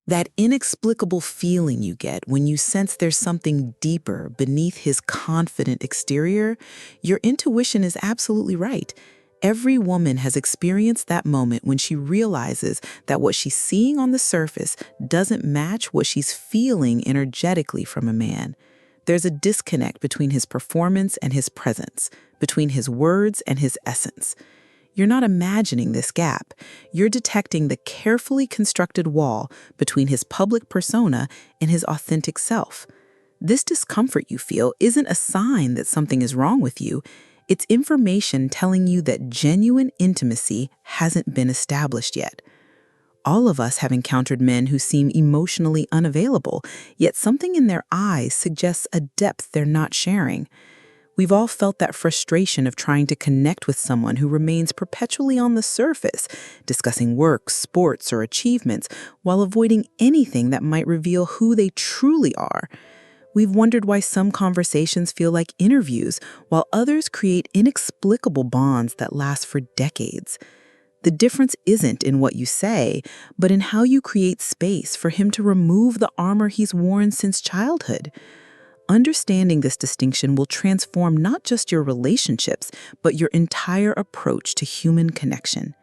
That inexplicable feeling you get when you sense there's something deeper beneath his confident exterior, your intuition is absolutely right. Every woman has experienced that moment when she realizes that what she's seeing on the surface doesn't match what she's feeling energetically from a man. There's a disconnect between his performance and his presence, between his words and his essence. You're not imagining this gap. You're detecting the carefully constructed wall between his public persona and his authentic self. This discomfort you feel isn't a sign that something is wrong with you. It's information telling you that genuine intimacy hasn't been established yet. All of us have encountered men who seem emotionally unavailable, yet something in their eyes suggests a depth they're not sharing. We've all felt that frustration of trying to connect with someone who remains perpetually on the surface, discussing work, sports, or achievements, while avoiding anything that might reveal who they truly are. We've wondered why some conversations feel like interviews, while others create inexplicable bonds that last for decades. The difference isn't in what you say, but in how you create space for him to remove the armor he's worn since childhood. Understanding this distinction will transform not just your relationships, but your entire approach to human connection.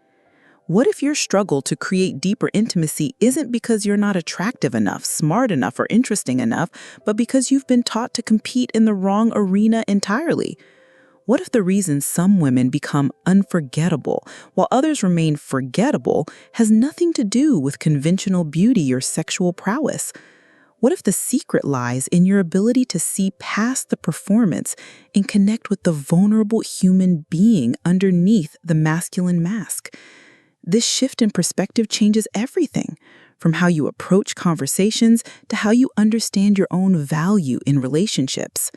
What if your struggle to create deeper intimacy isn't because you're not attractive enough, smart enough, or interesting enough, but because you've been taught to compete in the wrong arena entirely? What if the reason some women become unforgettable while others remain forgettable has nothing to do with conventional beauty or sexual prowess? What if the secret lies in your ability to see past the performance and connect with the vulnerable human being underneath the masculine mask? This shift in perspective changes everything, from how you approach conversations to how you understand your own value in relationships.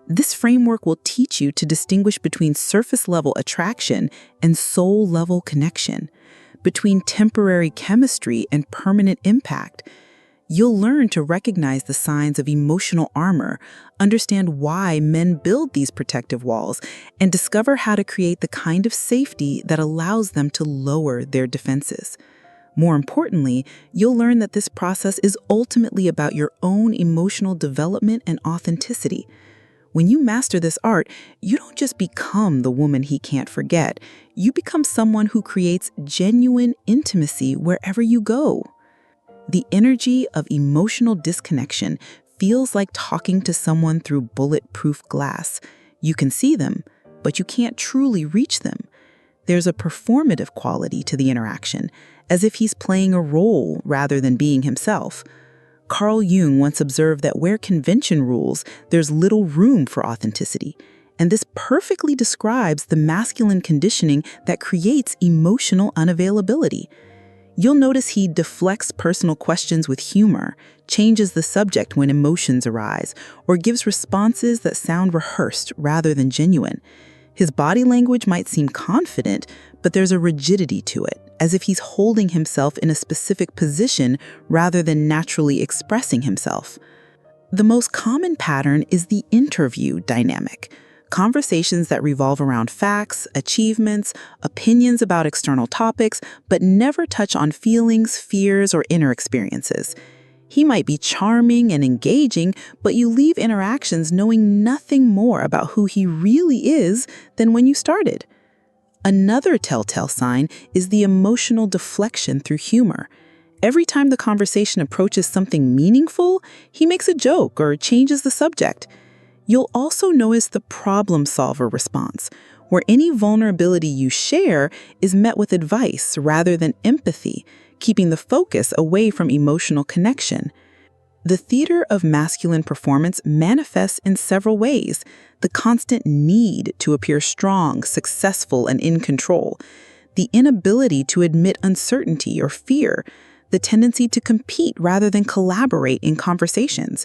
This framework will teach you to distinguish between surface-level attraction and soul-level connection, between temporary chemistry and permanent impact. You'll learn to recognize the signs of emotional armor, understand why men build these protective walls, and discover how to create the kind of safety that allows them to lower their defenses. More importantly, you'll learn that this process is ultimately about your own emotional development and authenticity. When you master this art, you don't just become the woman he can't forget. You become someone who creates genuine intimacy wherever you go. The energy of emotional disconnection feels like talking to someone through bulletproof glass. You can see them, but you can't truly reach them. There's a performative quality to the interaction, as if he's playing a role rather than being himself. Carl Jung once observed that where convention rules, there's little room for authenticity. And this perfectly describes the masculine conditioning that creates emotional unavailability. You'll notice he deflects personal questions with humor, changes the subject when emotions arise, or gives responses that sound rehearsed rather than genuine. His body language might seem confident, but there's a rigidity to it, as if he's holding himself in a specific position rather than naturally expressing himself. The most common pattern is the interview dynamic. Conversations that revolve around facts, achievements, opinions about external topics, but never touch on feelings, fears, or inner experiences. He might be charming and engaging, but you leave interactions knowing nothing more about who he really is than when you started. Another telltale sign is the emotional deflection through humor. Every time the conversation approaches something meaningful, he makes a joke or changes the subject. You'll also notice the problem solver response, where any vulnerability you share is met with advice rather than empathy, keeping the focus away from emotional connection. The theater of masculine performance manifests in several ways: the constant need to appear strong, successful, and in control, the inability to admit uncertainty or fear, the tendency to compete rather than collaborate in conversations.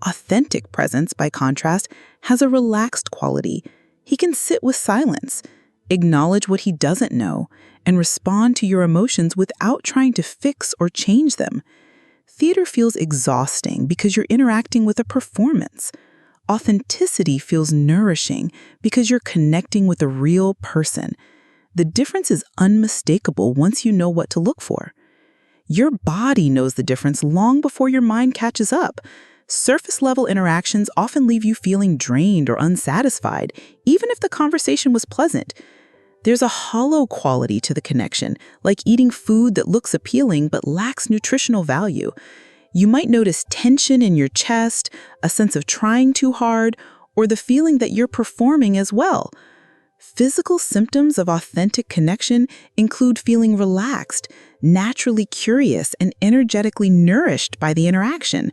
Authentic presence, by contrast, has a relaxed quality. He can sit with silence, acknowledge what he doesn't know, and respond to your emotions without trying to fix or change them. Theater feels exhausting because you're interacting with a performance. Authenticity feels nourishing because you're connecting with a real person. The difference is unmistakable once you know what to look for. Your body knows the difference long before your mind catches up. Surface-level interactions often leave you feeling drained or unsatisfied, even if the conversation was pleasant. There's a hollow quality to the connection, like eating food that looks appealing but lacks nutritional value. You might notice tension in your chest, a sense of trying too hard, or the feeling that you're performing as well. Physical symptoms of authentic connection include feeling relaxed, naturally curious, and energetically nourished by the interaction.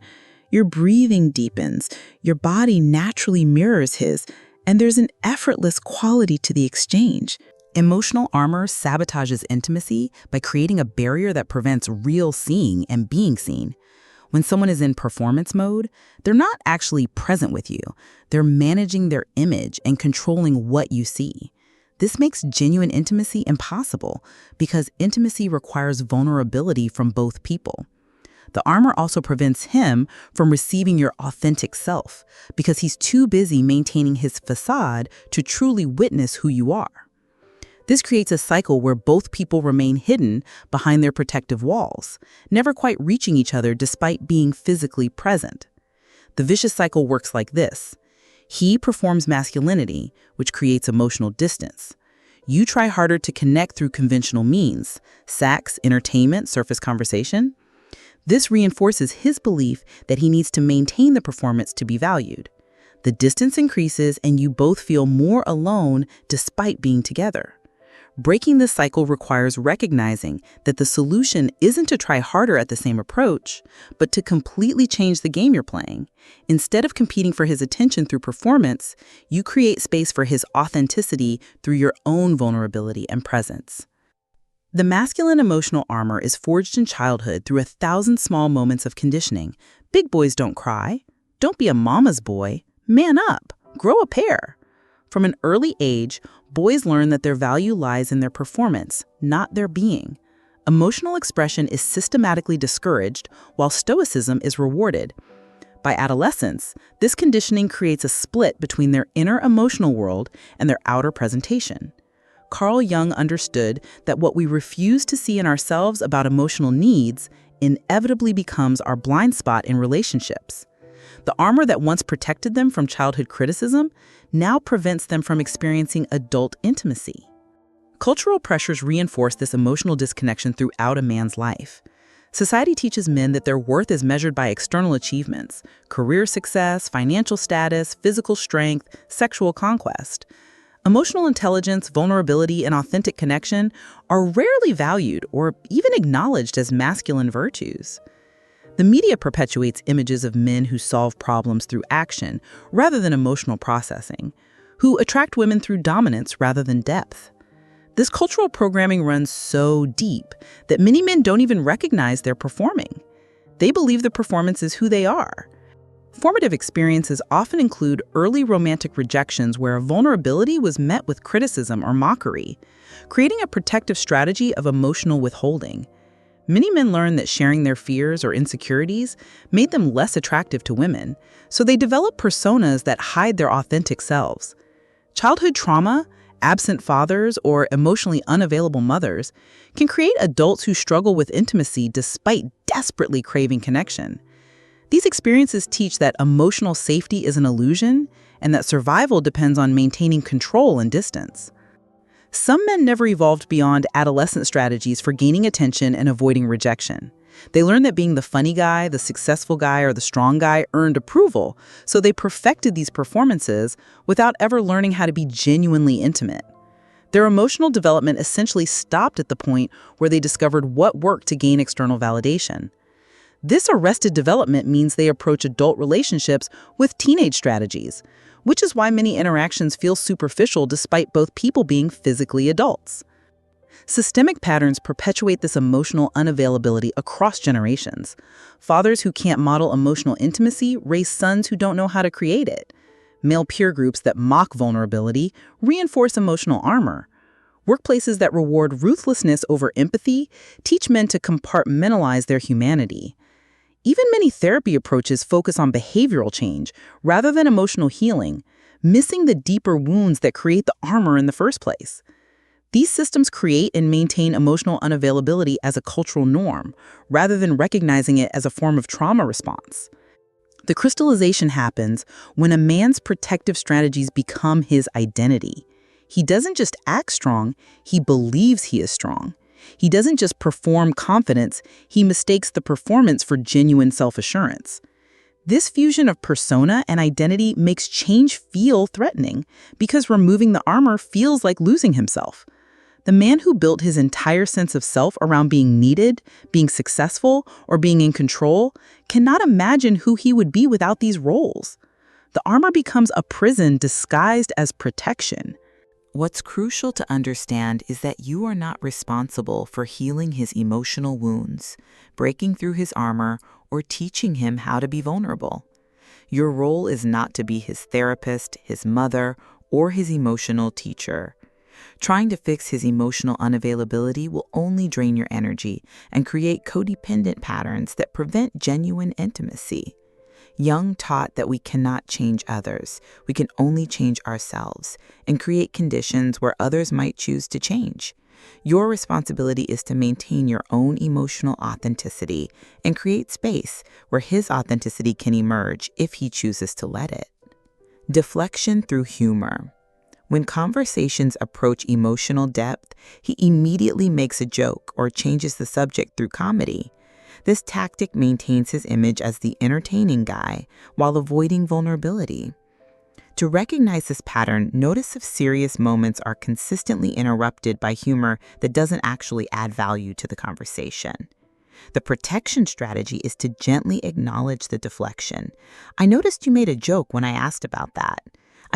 Your breathing deepens, your body naturally mirrors his, and there's an effortless quality to the exchange. Emotional armor sabotages intimacy by creating a barrier that prevents real seeing and being seen. When someone is in performance mode, they're not actually present with you. They're managing their image and controlling what you see. This makes genuine intimacy impossible because intimacy requires vulnerability from both people. The armor also prevents him from receiving your authentic self because he's too busy maintaining his facade to truly witness who you are. This creates a cycle where both people remain hidden behind their protective walls, never quite reaching each other despite being physically present. The vicious cycle works like this. He performs masculinity, which creates emotional distance. You try harder to connect through conventional means, sex, entertainment, surface conversation. This reinforces his belief that he needs to maintain the performance to be valued. The distance increases and you both feel more alone despite being together. Breaking this cycle requires recognizing that the solution isn't to try harder at the same approach, but to completely change the game you're playing. Instead of competing for his attention through performance, you create space for his authenticity through your own vulnerability and presence. The masculine emotional armor is forged in childhood through 1,000 small moments of conditioning. Big boys don't cry. Don't be a mama's boy. Man up. Grow a pair. From an early age, boys learn that their value lies in their performance, not their being. Emotional expression is systematically discouraged, while stoicism is rewarded. By adolescence, this conditioning creates a split between their inner emotional world and their outer presentation. Carl Jung understood that what we refuse to see in ourselves about emotional needs inevitably becomes our blind spot in relationships. The armor that once protected them from childhood criticism now prevents them from experiencing adult intimacy. Cultural pressures reinforce this emotional disconnection throughout a man's life. Society teaches men that their worth is measured by external achievements, career success, financial status, physical strength, sexual conquest. Emotional intelligence, vulnerability, and authentic connection are rarely valued or even acknowledged as masculine virtues. The media perpetuates images of men who solve problems through action rather than emotional processing, who attract women through dominance rather than depth. This cultural programming runs so deep that many men don't even recognize they're performing. They believe the performance is who they are. Formative experiences often include early romantic rejections where vulnerability was met with criticism or mockery, creating a protective strategy of emotional withholding. Many men learn that sharing their fears or insecurities made them less attractive to women, so they develop personas that hide their authentic selves. Childhood trauma, absent fathers, or emotionally unavailable mothers can create adults who struggle with intimacy despite desperately craving connection. These experiences teach that emotional safety is an illusion and that survival depends on maintaining control and distance. Some men never evolved beyond adolescent strategies for gaining attention and avoiding rejection. They learned that being the funny guy, the successful guy, or the strong guy earned approval, so they perfected these performances without ever learning how to be genuinely intimate. Their emotional development essentially stopped at the point where they discovered what worked to gain external validation. This arrested development means they approach adult relationships with teenage strategies, which is why many interactions feel superficial despite both people being physically adults. Systemic patterns perpetuate this emotional unavailability across generations. Fathers who can't model emotional intimacy raise sons who don't know how to create it. Male peer groups that mock vulnerability reinforce emotional armor. Workplaces that reward ruthlessness over empathy teach men to compartmentalize their humanity. Even many therapy approaches focus on behavioral change rather than emotional healing, missing the deeper wounds that create the armor in the first place. These systems create and maintain emotional unavailability as a cultural norm, rather than recognizing it as a form of trauma response. The crystallization happens when a man's protective strategies become his identity. He doesn't just act strong, he believes he is strong. He doesn't just perform confidence, he mistakes the performance for genuine self-assurance. This fusion of persona and identity makes change feel threatening because removing the armor feels like losing himself. The man who built his entire sense of self around being needed, being successful, or being in control cannot imagine who he would be without these roles. The armor becomes a prison disguised as protection. What's crucial to understand is that you are not responsible for healing his emotional wounds, breaking through his armor, or teaching him how to be vulnerable. Your role is not to be his therapist, his mother, or his emotional teacher. Trying to fix his emotional unavailability will only drain your energy and create codependent patterns that prevent genuine intimacy. Jung taught that we cannot change others, we can only change ourselves and create conditions where others might choose to change. Your responsibility is to maintain your own emotional authenticity and create space where his authenticity can emerge if he chooses to let it. Deflection through humor. When conversations approach emotional depth, he immediately makes a joke or changes the subject through comedy. This tactic maintains his image as the entertaining guy while avoiding vulnerability. To recognize this pattern, notice if serious moments are consistently interrupted by humor that doesn't actually add value to the conversation. The protection strategy is to gently acknowledge the deflection. I noticed you made a joke when I asked about that.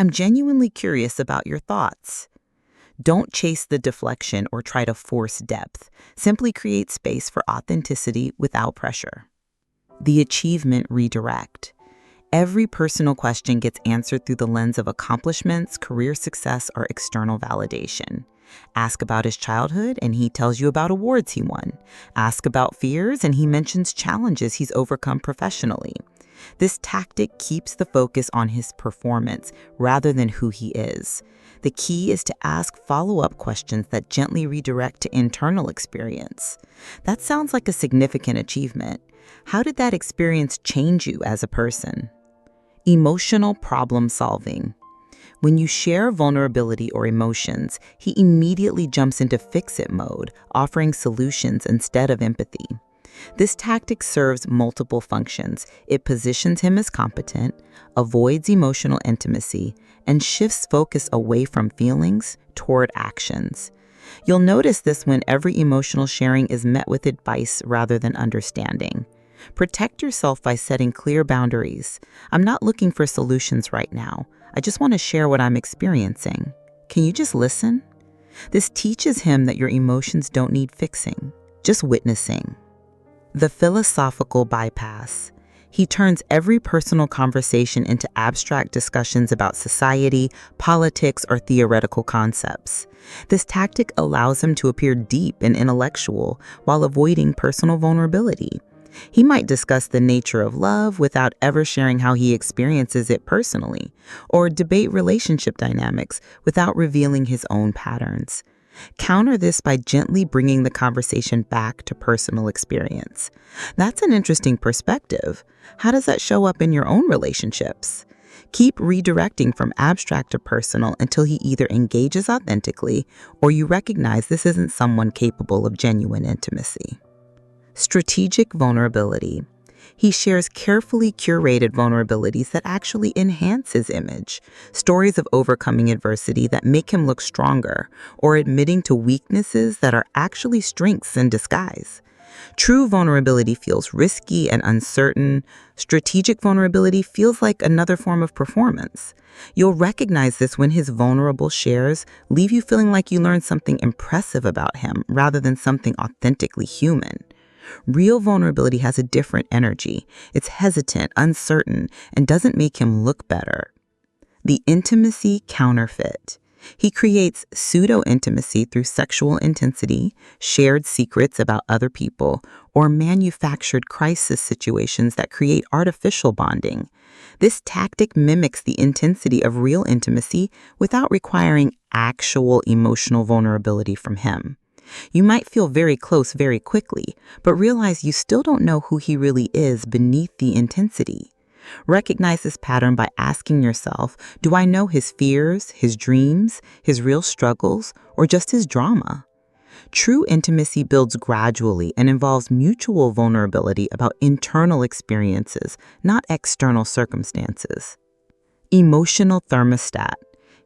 I'm genuinely curious about your thoughts. Don't chase the deflection or try to force depth. Simply create space for authenticity without pressure. The achievement redirect. Every personal question gets answered through the lens of accomplishments, career success, or external validation. Ask about his childhood, and he tells you about awards he won. Ask about fears, and he mentions challenges he's overcome professionally. This tactic keeps the focus on his performance rather than who he is. The key is to ask follow-up questions that gently redirect to internal experience. That sounds like a significant achievement. How did that experience change you as a person? Emotional problem solving. When you share vulnerability or emotions, he immediately jumps into fix-it mode, offering solutions instead of empathy. This tactic serves multiple functions. It positions him as competent, avoids emotional intimacy, and shifts focus away from feelings toward actions. You'll notice this when every emotional sharing is met with advice rather than understanding. Protect yourself by setting clear boundaries. I'm not looking for solutions right now. I just want to share what I'm experiencing. Can you just listen? This teaches him that your emotions don't need fixing, just witnessing. The philosophical bypass. He turns every personal conversation into abstract discussions about society, politics, or theoretical concepts. This tactic allows him to appear deep and intellectual while avoiding personal vulnerability. He might discuss the nature of love without ever sharing how he experiences it personally, or debate relationship dynamics without revealing his own patterns. Counter this by gently bringing the conversation back to personal experience. That's an interesting perspective. How does that show up in your own relationships? Keep redirecting from abstract to personal until he either engages authentically or you recognize this isn't someone capable of genuine intimacy. Strategic vulnerability. He shares carefully curated vulnerabilities that actually enhance his image, stories of overcoming adversity that make him look stronger, or admitting to weaknesses that are actually strengths in disguise. True vulnerability feels risky and uncertain. Strategic vulnerability feels like another form of performance. You'll recognize this when his vulnerable shares leave you feeling like you learned something impressive about him rather than something authentically human. Real vulnerability has a different energy. It's hesitant, uncertain, and doesn't make him look better. The intimacy counterfeit. He creates pseudo-intimacy through sexual intensity, shared secrets about other people, or manufactured crisis situations that create artificial bonding. This tactic mimics the intensity of real intimacy without requiring actual emotional vulnerability from him. You might feel very close very quickly, but realize you still don't know who he really is beneath the intensity. Recognize this pattern by asking yourself, do I know his fears, his dreams, his real struggles, or just his drama? True intimacy builds gradually and involves mutual vulnerability about internal experiences, not external circumstances. Emotional thermostat.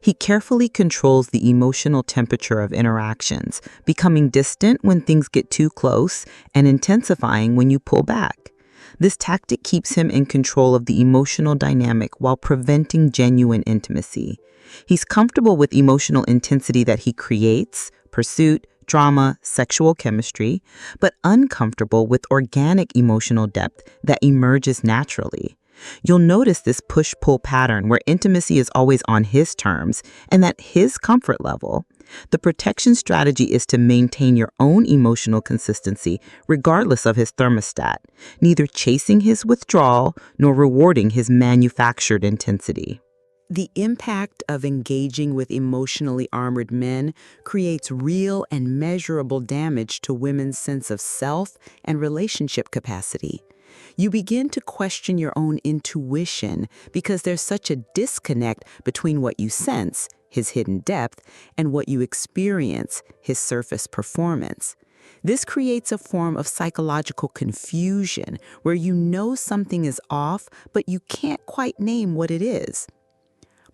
He carefully controls the emotional temperature of interactions, becoming distant when things get too close and intensifying when you pull back. This tactic keeps him in control of the emotional dynamic while preventing genuine intimacy. He's comfortable with emotional intensity that he creates, pursuit, drama, sexual chemistry, but uncomfortable with organic emotional depth that emerges naturally. You'll notice this push-pull pattern where intimacy is always on his terms and at his comfort level. The protection strategy is to maintain your own emotional consistency regardless of his thermostat, neither chasing his withdrawal nor rewarding his manufactured intensity. The impact of engaging with emotionally armored men creates real and measurable damage to women's sense of self and relationship capacity. You begin to question your own intuition because there's such a disconnect between what you sense, his hidden depth, and what you experience, his surface performance. This creates a form of psychological confusion where you know something is off, but you can't quite name what it is.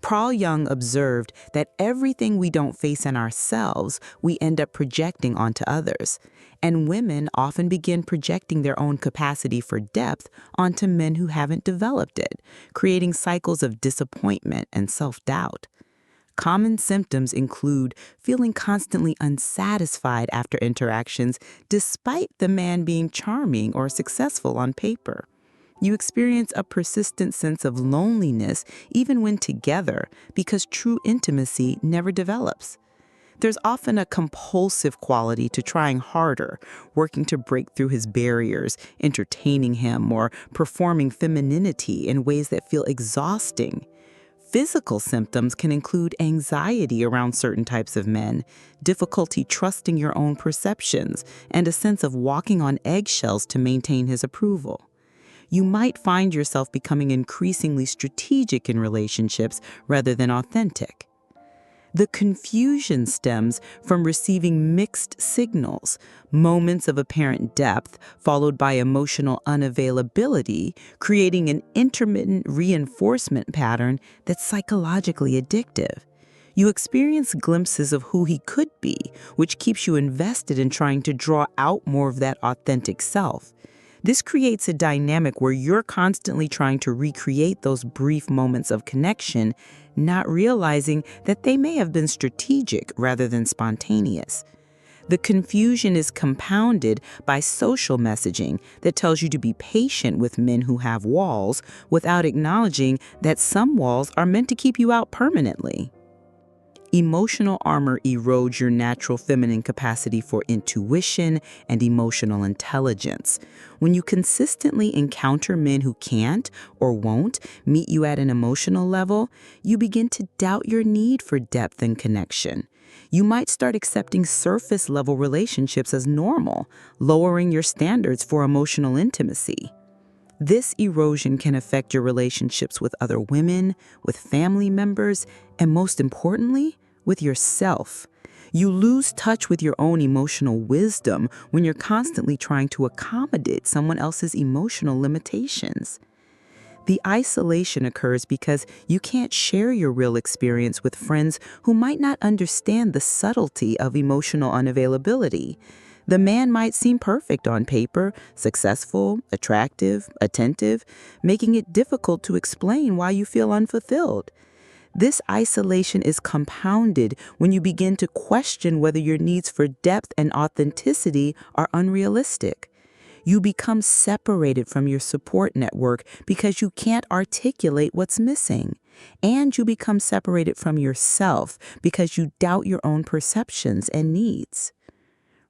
Carl Jung observed that everything we don't face in ourselves, we end up projecting onto others. And women often begin projecting their own capacity for depth onto men who haven't developed it, creating cycles of disappointment and self-doubt. Common symptoms include feeling constantly unsatisfied after interactions despite the man being charming or successful on paper. You experience a persistent sense of loneliness even when together because true intimacy never develops. There's often a compulsive quality to trying harder, working to break through his barriers, entertaining him, or performing femininity in ways that feel exhausting. Physical symptoms can include anxiety around certain types of men, difficulty trusting your own perceptions, and a sense of walking on eggshells to maintain his approval. You might find yourself becoming increasingly strategic in relationships rather than authentic. The confusion stems from receiving mixed signals, moments of apparent depth followed by emotional unavailability, creating an intermittent reinforcement pattern that's psychologically addictive. You experience glimpses of who he could be, which keeps you invested in trying to draw out more of that authentic self. This creates a dynamic where you're constantly trying to recreate those brief moments of connection, not realizing that they may have been strategic rather than spontaneous. The confusion is compounded by social messaging that tells you to be patient with men who have walls without acknowledging that some walls are meant to keep you out permanently. Emotional armor erodes your natural feminine capacity for intuition and emotional intelligence. When you consistently encounter men who can't or won't meet you at an emotional level, you begin to doubt your need for depth and connection. You might start accepting surface-level relationships as normal, lowering your standards for emotional intimacy. This erosion can affect your relationships with other women, with family members, and most importantly, with yourself. You lose touch with your own emotional wisdom when you're constantly trying to accommodate someone else's emotional limitations. The isolation occurs because you can't share your real experience with friends who might not understand the subtlety of emotional unavailability. The man might seem perfect on paper, successful, attractive, attentive, making it difficult to explain why you feel unfulfilled. This isolation is compounded when you begin to question whether your needs for depth and authenticity are unrealistic. You become separated from your support network because you can't articulate what's missing. and you become separated from yourself because you doubt your own perceptions and needs.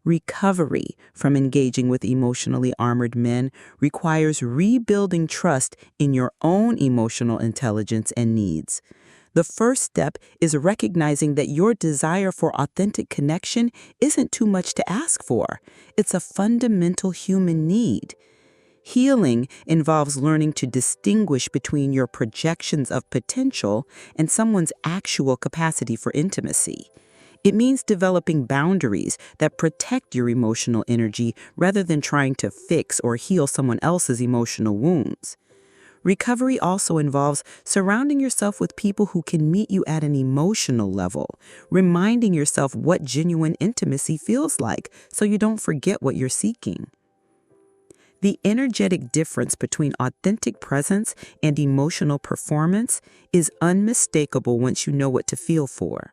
Recovery from engaging with emotionally armored men requires rebuilding trust in your own emotional intelligence and needs. The first step is recognizing that your desire for authentic connection isn't too much to ask for. It's a fundamental human need. Healing involves learning to distinguish between your projections of potential and someone's actual capacity for intimacy. It means developing boundaries that protect your emotional energy rather than trying to fix or heal someone else's emotional wounds. Recovery also involves surrounding yourself with people who can meet you at an emotional level, reminding yourself what genuine intimacy feels like so you don't forget what you're seeking. The energetic difference between authentic presence and emotional performance is unmistakable once you know what to feel for.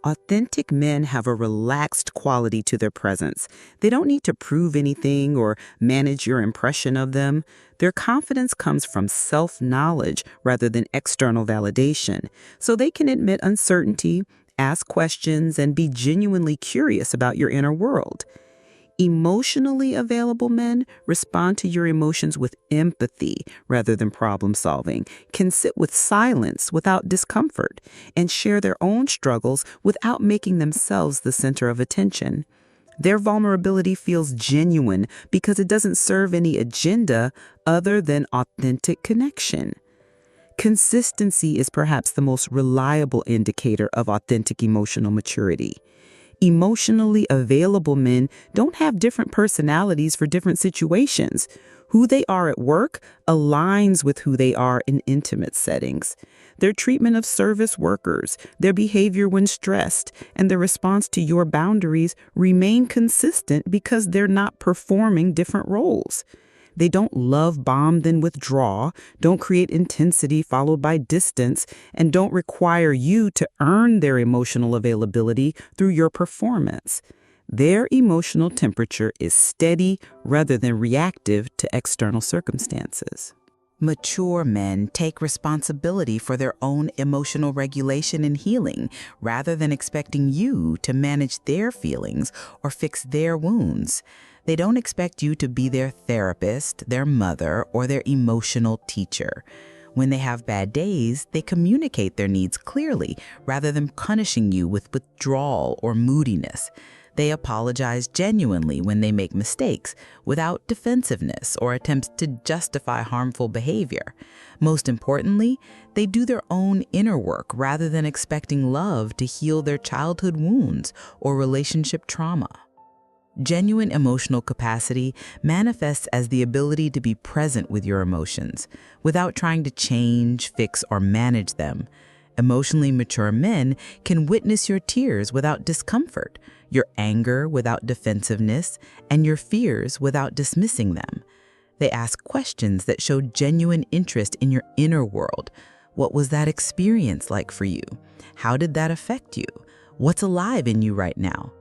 Authentic men have a relaxed quality to their presence. They don't need to prove anything or manage your impression of them. Their confidence comes from self-knowledge rather than external validation, so they can admit uncertainty, ask questions, and be genuinely curious about your inner world. Emotionally available men respond to your emotions with empathy rather than problem solving, can sit with silence without discomfort, and share their own struggles without making themselves the center of attention. Their vulnerability feels genuine because it doesn't serve any agenda other than authentic connection. Consistency is perhaps the most reliable indicator of authentic emotional maturity. Emotionally available men don't have different personalities for different situations. Who they are at work aligns with who they are in intimate settings. Their treatment of service workers, their behavior when stressed, and their response to your boundaries remain consistent because they're not performing different roles. They don't love bomb then withdraw, don't create intensity followed by distance, and don't require you to earn their emotional availability through your performance. Their emotional temperature is steady rather than reactive to external circumstances. Mature men take responsibility for their own emotional regulation and healing rather than expecting you to manage their feelings or fix their wounds. They don't expect you to be their therapist, their mother, or their emotional teacher. When they have bad days, they communicate their needs clearly rather than punishing you with withdrawal or moodiness. They apologize genuinely when they make mistakes, without defensiveness or attempts to justify harmful behavior. Most importantly, they do their own inner work rather than expecting love to heal their childhood wounds or relationship trauma. Genuine emotional capacity manifests as the ability to be present with your emotions, without trying to change, fix, or manage them. Emotionally mature men can witness your tears without discomfort, your anger without defensiveness, and your fears without dismissing them. They ask questions that show genuine interest in your inner world. What was that experience like for you? How did that affect you? What's alive in you right now?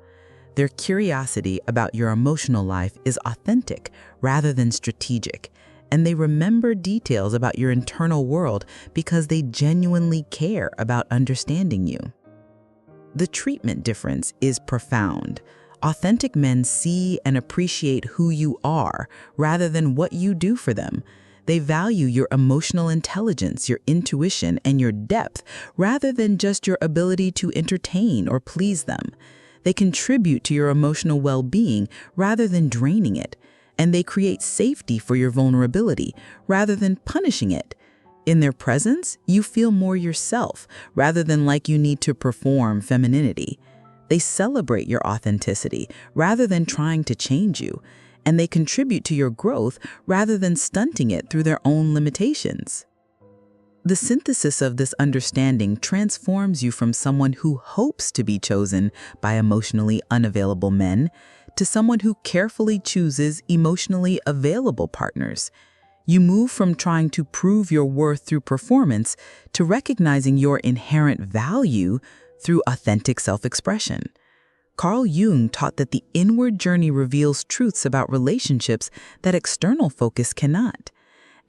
Their curiosity about your emotional life is authentic rather than strategic, and they remember details about your internal world because they genuinely care about understanding you. The treatment difference is profound. Authentic men see and appreciate who you are rather than what you do for them. They value your emotional intelligence, your intuition, and your depth rather than just your ability to entertain or please them. They contribute to your emotional well-being rather than draining it, and they create safety for your vulnerability rather than punishing it. In their presence, you feel more yourself rather than like you need to perform femininity. They celebrate your authenticity rather than trying to change you, and they contribute to your growth rather than stunting it through their own limitations. The synthesis of this understanding transforms you from someone who hopes to be chosen by emotionally unavailable men to someone who carefully chooses emotionally available partners. You move from trying to prove your worth through performance to recognizing your inherent value through authentic self-expression. Carl Jung taught that the inward journey reveals truths about relationships that external focus cannot.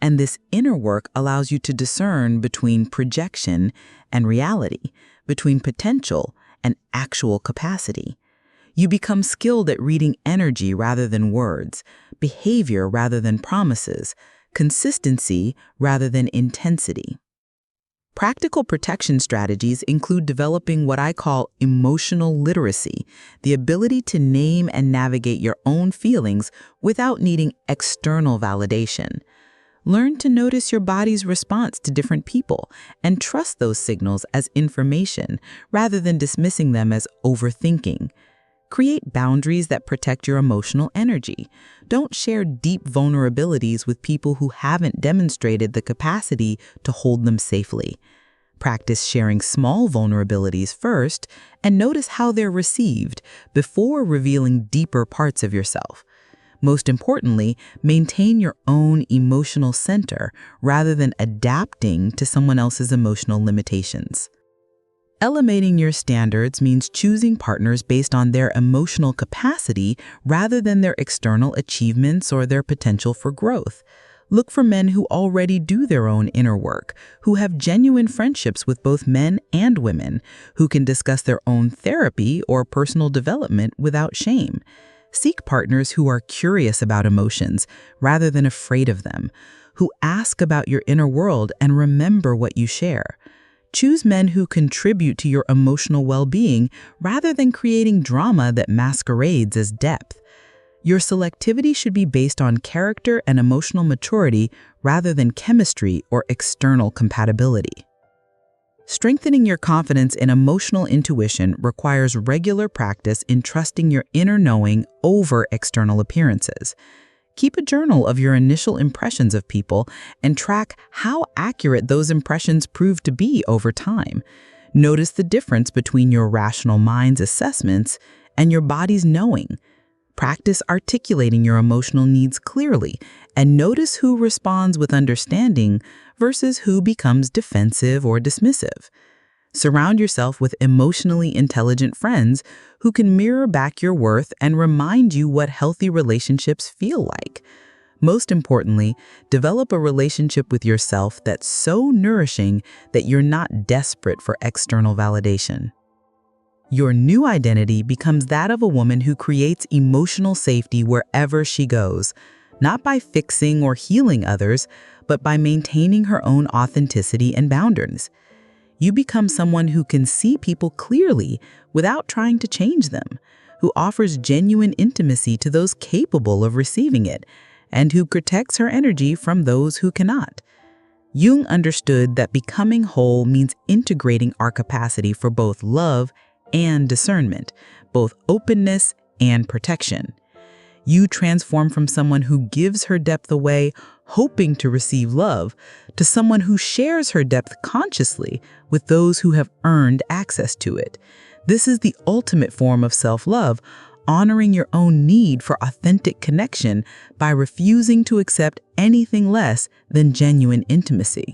And this inner work allows you to discern between projection and reality, between potential and actual capacity. You become skilled at reading energy rather than words, behavior rather than promises, consistency rather than intensity. Practical protection strategies include developing what I call emotional literacy, the ability to name and navigate your own feelings without needing external validation. Learn to notice your body's response to different people and trust those signals as information rather than dismissing them as overthinking. Create boundaries that protect your emotional energy. Don't share deep vulnerabilities with people who haven't demonstrated the capacity to hold them safely. Practice sharing small vulnerabilities first and notice how they're received before revealing deeper parts of yourself. Most importantly, maintain your own emotional center rather than adapting to someone else's emotional limitations. Elevating your standards means choosing partners based on their emotional capacity rather than their external achievements or their potential for growth. Look for men who already do their own inner work, who have genuine friendships with both men and women, who can discuss their own therapy or personal development without shame. Seek partners who are curious about emotions rather than afraid of them, who ask about your inner world and remember what you share. Choose men who contribute to your emotional well-being rather than creating drama that masquerades as depth. Your selectivity should be based on character and emotional maturity rather than chemistry or external compatibility. Strengthening your confidence in emotional intuition requires regular practice in trusting your inner knowing over external appearances. Keep a journal of your initial impressions of people and track how accurate those impressions prove to be over time. Notice the difference between your rational mind's assessments and your body's knowing. Practice articulating your emotional needs clearly and notice who responds with understanding versus who becomes defensive or dismissive. Surround yourself with emotionally intelligent friends who can mirror back your worth and remind you what healthy relationships feel like. Most importantly, develop a relationship with yourself that's so nourishing that you're not desperate for external validation. Your new identity becomes that of a woman who creates emotional safety wherever she goes, not by fixing or healing others, but by maintaining her own authenticity and boundaries. You become someone who can see people clearly without trying to change them, who offers genuine intimacy to those capable of receiving it, and who protects her energy from those who cannot. Jung understood that becoming whole means integrating our capacity for both love and discernment, both openness and protection. You transform from someone who gives her depth away, hoping to receive love, to someone who shares her depth consciously with those who have earned access to it. This is the ultimate form of self-love, honoring your own need for authentic connection by refusing to accept anything less than genuine intimacy.